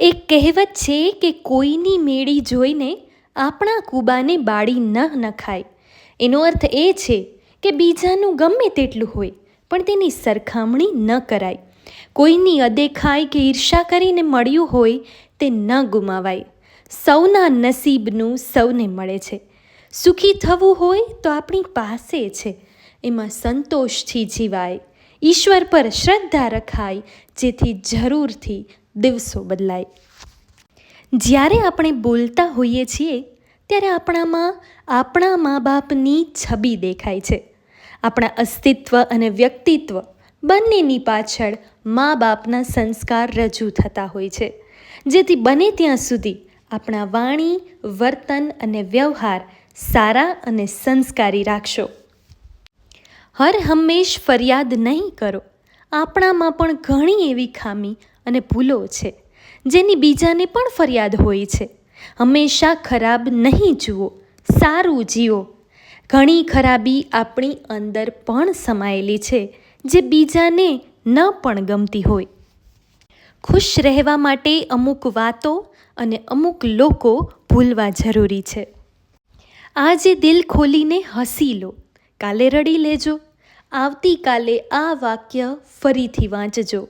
એક કહેવત છે કે કોઈની મેળી જોઈને આપણા કૂબાને બાળી ન નખાય. એનો અર્થ એ છે કે બીજાનું ગમે તેટલું હોય પણ તેની સરખામણી ન કરાય. કોઈની અદેખાઈ કે ઈર્ષા કરીને મળ્યું હોય તે ન ગુમાવાય. સૌના નસીબનું સૌને મળે છે. સુખી થવું હોય તો આપણી પાસે છે, એમાં સંતોષથી જીવાય. ઈશ્વર પર શ્રદ્ધા રખાય, જેથી જરૂરથી દિવસો બદલાય. જ્યારે આપણે બોલતા હોઈએ છીએ ત્યારે આપણા મા બાપની છબી દેખાય છે. આપણા અસ્તિત્વ અને વ્યક્તિત્વ બંનેની પાછળ મા બાપના સંસ્કાર રજૂ થતા હોય છે. જેથી બને ત્યાં સુધી આપણા વાણી, વર્તન અને વ્યવહાર સારા અને સંસ્કારી રાખશો. હર હંમેશ ફરિયાદ નહીં કરો. આપણામાં પણ ઘણી એવી ખામી અને ભૂલો છે જેની બીજાને પણ ફરિયાદ હોય છે. હંમેશા ખરાબ નહીં જુઓ, સારું જીવો. ઘણી ખરાબી આપણી અંદર પણ સમાયેલી છે જે બીજાને ન પણ ગમતી હોય. ખુશ રહેવા માટે અમુક વાતો અને અમુક લોકો ભૂલવા જરૂરી છે. આજે દિલ ખોલીને હસી લો, કાલે રડી લેજો. આવતીકાલે આ વાક્ય ફરીથી વાંચજો.